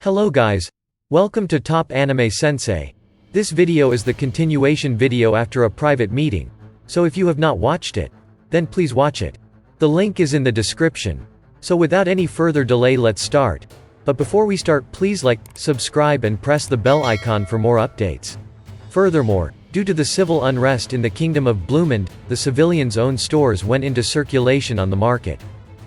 Hello guys. Welcome to Top Anime Sensei. This video is the continuation video after a private meeting, so if you have not watched it, then please watch it. The link is in the description. So without any further delay, let's start. But before we start, please like, subscribe and press the bell icon for more updates. Furthermore, due to the civil unrest in the Kingdom of Bloomend, the civilians' own stores went into circulation on the market.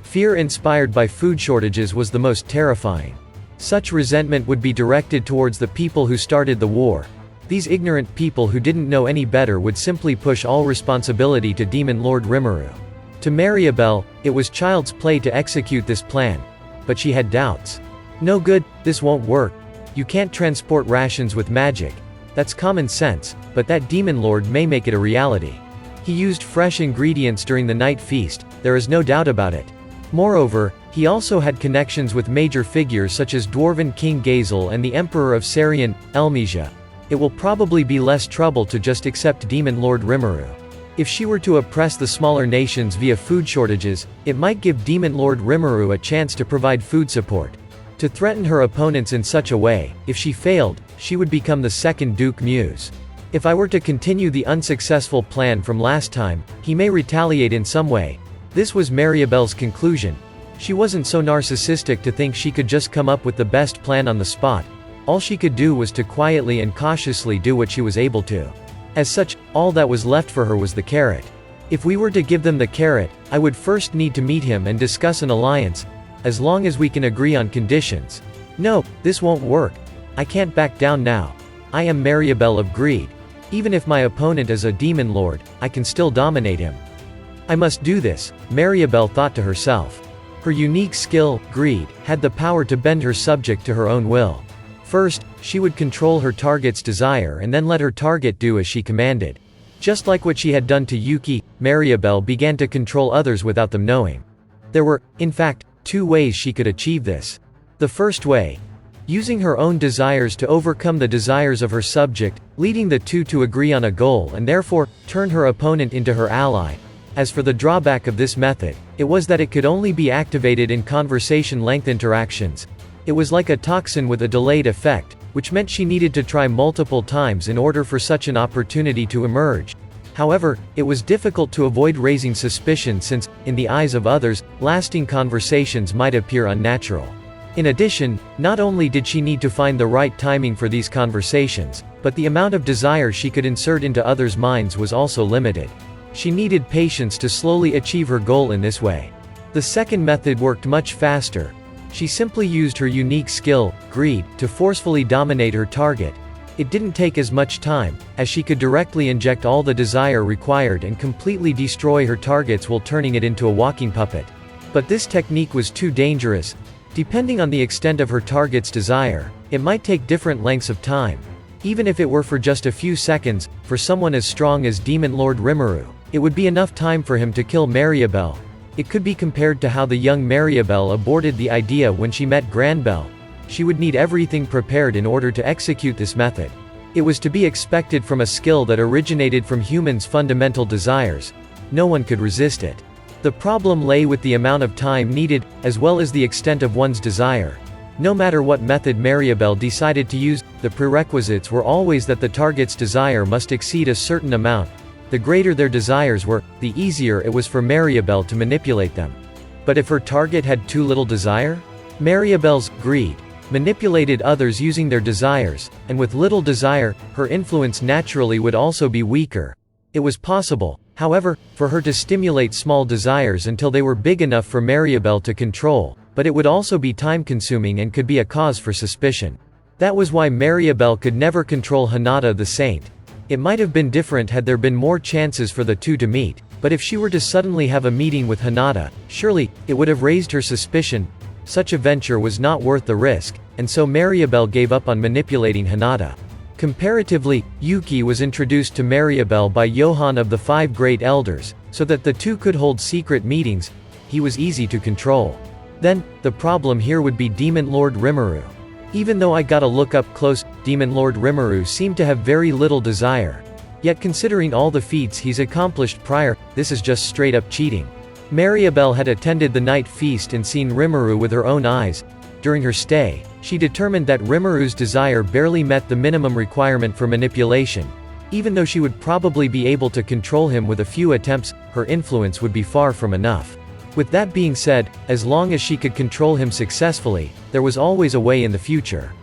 Fear inspired by food shortages was the most terrifying. Such resentment would be directed towards the people who started the war. These ignorant people who didn't know any better would simply push all responsibility to DemonLord Rimuru. To Mariabelle, it was child's play to execute this plan. But she had doubts. No good, this won't work. You can't transport rations with magic. That's common sense, but that DemonLord may make it a reality. He used fresh ingredients during the night feast, there is no doubt about it. Moreover, he also had connections with major figures such as Dwarven King Gazel and the Emperor of Sarian, Elmesia. It will probably be less trouble to just accept DemonLord Rimuru. If she were to oppress the smaller nations via food shortages, it might give DemonLord Rimuru a chance to provide food support. To threaten her opponents in such a way, if she failed, she would become the second Duke Muse. If I were to continue the unsuccessful plan from last time, he may retaliate in some way. This was Mariabelle's conclusion. She wasn't so narcissistic to think she could just come up with the best plan on the spot. All she could do was to quietly and cautiously do what she was able to. As such, all that was left for her was the carrot. If we were to give them the carrot, I would first need to meet him and discuss an alliance, as long as we can agree on conditions. No, this won't work. I can't back down now. I am Mariabelle of Greed. Even if my opponent is a demon lord, I can still dominate him. I must do this, Mariabelle thought to herself. Her unique skill, Greed, had the power to bend her subject to her own will. First, she would control her target's desire and then let her target do as she commanded. Just like what she had done to Yuki, Mariabelle began to control others without them knowing. There were, in fact, two ways she could achieve this. The first way, using her own desires to overcome the desires of her subject, leading the two to agree on a goal and therefore, turn her opponent into her ally. As for the drawback of this method, it was that it could only be activated in conversation-length interactions. It was like a toxin with a delayed effect, which meant she needed to try multiple times in order for such an opportunity to emerge. However, it was difficult to avoid raising suspicion since, in the eyes of others, lasting conversations might appear unnatural. In addition, not only did she need to find the right timing for these conversations, but the amount of desire she could insert into others' minds was also limited. She needed patience to slowly achieve her goal in this way. The second method worked much faster. She simply used her unique skill, Greed, to forcefully dominate her target. It didn't take as much time, as she could directly inject all the desire required and completely destroy her targets while turning it into a walking puppet. But this technique was too dangerous. Depending on the extent of her target's desire, it might take different lengths of time. Even if it were for just a few seconds, for someone as strong as DemonLord Rimuru, it would be enough time for him to kill Mariabelle. It could be compared to how the young Mariabelle aborted the idea when she met Granbelle. She would need everything prepared in order to execute this method. It was to be expected from a skill that originated from humans' fundamental desires. No one could resist it. The problem lay with the amount of time needed, as well as the extent of one's desire. No matter what method Mariabelle decided to use, the prerequisites were always that the target's desire must exceed a certain amount. The greater their desires were, the easier it was for Mariabelle to manipulate them. But if her target had too little desire? Mariabelle's Greed manipulated others using their desires, and with little desire, her influence naturally would also be weaker. It was possible, however, for her to stimulate small desires until they were big enough for Mariabelle to control, but it would also be time-consuming and could be a cause for suspicion. That was why Mariabelle could never control Hinata the Saint. It might have been different had there been more chances for the two to meet, but if she were to suddenly have a meeting with Hinata, surely, it would have raised her suspicion. Such a venture was not worth the risk, and so Mariabelle gave up on manipulating Hinata. Comparatively, Yuki was introduced to Mariabelle by Johann of the Five Great Elders, so that the two could hold secret meetings. He was easy to control. Then, the problem here would be DemonLord Rimuru. Even though I got a look up close, DemonLord Rimuru seemed to have very little desire. Yet considering all the feats he's accomplished prior, this is just straight up cheating. Mariabelle had attended the night feast and seen Rimuru with her own eyes. During her stay, She determined that Rimaru's desire barely met the minimum requirement for manipulation. Even though she would probably be able to control him with a few attempts, her influence would be far from enough. With that being said, as long as she could control him successfully, there was always a way in the future.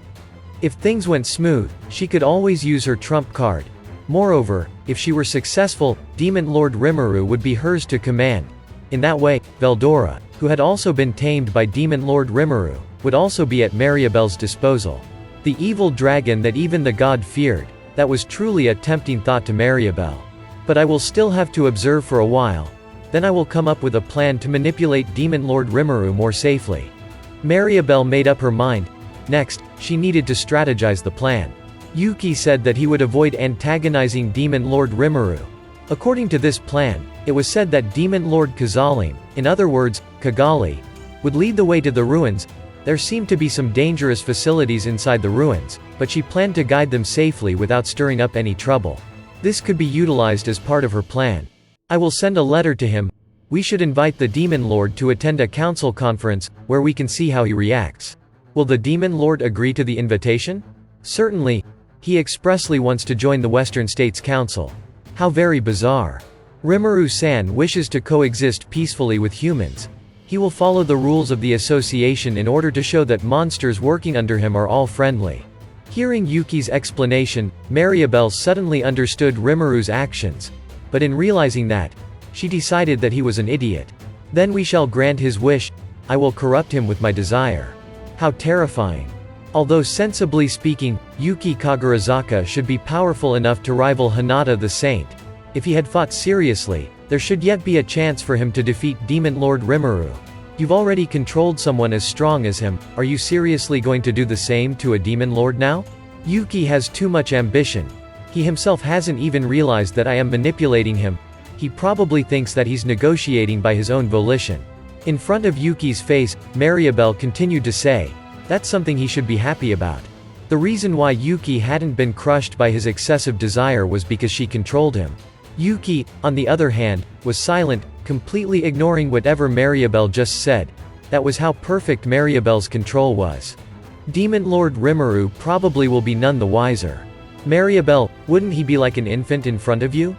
If things went smooth, she could always use her trump card. Moreover, if she were successful, DemonLord Rimuru would be hers to command. In that way, Veldora, who had also been tamed by DemonLord Rimuru, would also be at Mariabelle's disposal. The evil dragon that even the god feared, that was truly a tempting thought to Mariabelle. But I will still have to observe for a while. Then I will come up with a plan to manipulate DemonLord Rimuru more safely. Mariabelle made up her mind. Next, she needed to strategize the plan. Yuki said that he would avoid antagonizing DemonLord Rimuru. According to this plan, it was said that DemonLord Kazalim, in other words, Kigali, would lead the way to the ruins. There seemed to be some dangerous facilities inside the ruins, but she planned to guide them safely without stirring up any trouble. This could be utilized as part of her plan. I will send a letter to him. We should invite the DemonLord to attend a council conference, where we can see how he reacts. Will the DemonLord agree to the invitation? Certainly. He expressly wants to join the Western States Council. How very bizarre. Rimuru-san wishes to coexist peacefully with humans. He will follow the rules of the association in order to show that monsters working under him are all friendly. Hearing Yuki's explanation, Mariabelle suddenly understood Rimuru's actions. But in realizing that, she decided that he was an idiot. Then we shall grant his wish. I will corrupt him with my desire. How terrifying. Although sensibly speaking, Yuki Kagarazaka should be powerful enough to rival Hinata the Saint. If he had fought seriously, there should yet be a chance for him to defeat DemonLord Rimuru. You've already controlled someone as strong as him, are you seriously going to do the same to a DemonLord now? Yuki has too much ambition. He himself hasn't even realized that I am manipulating him. He probably thinks that he's negotiating by his own volition. In front of Yuki's face, Mariabelle continued to say, that's something he should be happy about. The reason why Yuki hadn't been crushed by his excessive desire was because she controlled him. Yuki, on the other hand, was silent, completely ignoring whatever Mariabelle just said. That was how perfect Mariabelle's control was. DemonLord Rimuru probably will be none the wiser. Mariabelle, wouldn't he be like an infant in front of you?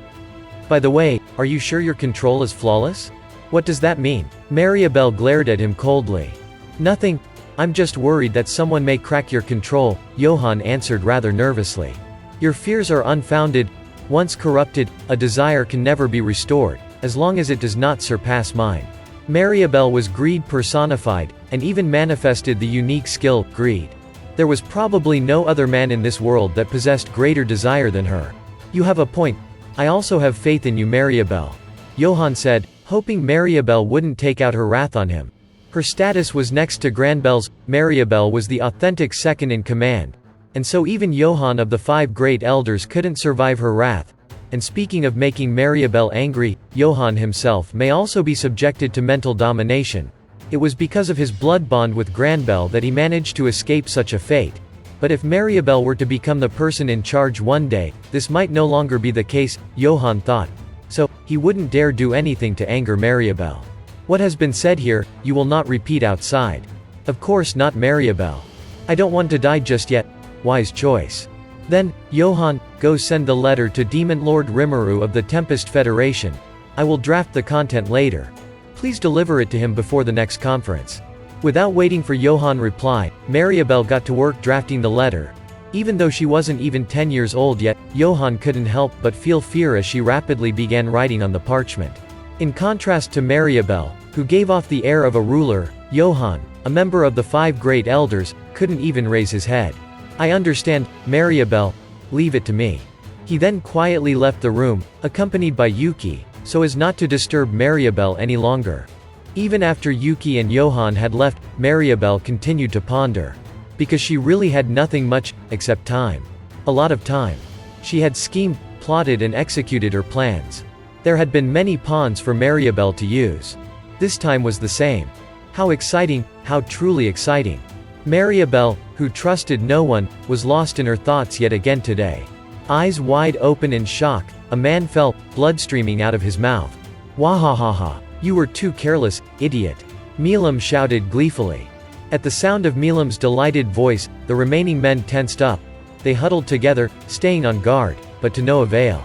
By the way, are you sure your control is flawless? What does that mean? Mariabelle glared at him coldly. Nothing. I'm just worried that someone may crack your control, Johann answered rather nervously. Your fears are unfounded. Once corrupted, a desire can never be restored, as long as it does not surpass mine. Mariabelle was greed personified, and even manifested the unique skill, greed. There was probably no other man in this world that possessed greater desire than her. You have a point. I also have faith in you, Mariabelle. Johann said, hoping Mariabelle wouldn't take out her wrath on him. Her status was next to Granbelle's. Mariabelle was the authentic second in command. And so even Johann of the 5 great elders couldn't survive her wrath. And speaking of making Mariabelle angry, Johann himself may also be subjected to mental domination. It was because of his blood bond with Granbelle that he managed to escape such a fate. But if Mariabelle were to become the person in charge one day, this might no longer be the case, Johann thought. So, he wouldn't dare do anything to anger Mariabelle. What has been said here, you will not repeat outside. Of course not, Mariabelle. I don't want to die just yet. Wise choice. Then, Johann, go send the letter to DemonLord Rimuru of the Tempest Federation. I will draft the content later. Please deliver it to him before the next conference. Without waiting for Johann's reply, Mariabelle got to work drafting the letter. Even though she wasn't even 10 years old yet, Johann couldn't help but feel fear as she rapidly began writing on the parchment. In contrast to Mariabelle, who gave off the air of a ruler, Johann, a member of the 5 great elders, couldn't even raise his head. I understand, Mariabelle. Leave it to me. He then quietly left the room, accompanied by Yuki, so as not to disturb Mariabelle any longer. Even after Yuki and Johann had left, Mariabelle continued to ponder. Because she really had nothing much, except time. A lot of time. She had schemed, plotted and executed her plans. There had been many pawns for Mariabelle to use. This time was the same. How exciting, how truly exciting. Mariabelle, who trusted no one, was lost in her thoughts yet again today. Eyes wide open in shock, a man fell, blood streaming out of his mouth. Wahahaha. You were too careless, idiot. Milam shouted gleefully. At the sound of Milam's delighted voice, the remaining men tensed up. They huddled together, staying on guard, but to no avail.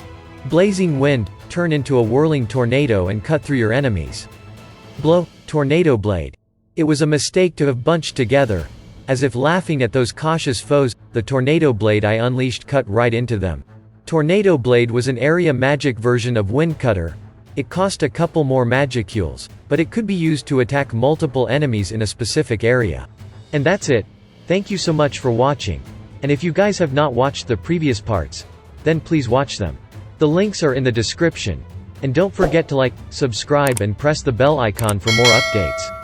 Blazing wind, turn into a whirling tornado and cut through your enemies. Blow, tornado blade. It was a mistake to have bunched together. As if laughing at those cautious foes, the tornado blade I unleashed cut right into them. Tornado blade was an area magic version of wind cutter. It cost a couple more magicules, but it could be used to attack multiple enemies in a specific area. And that's it. Thank you so much for watching. And if you guys have not watched the previous parts, then please watch them. The links are in the description. And don't forget to like, subscribe and press the bell icon for more updates.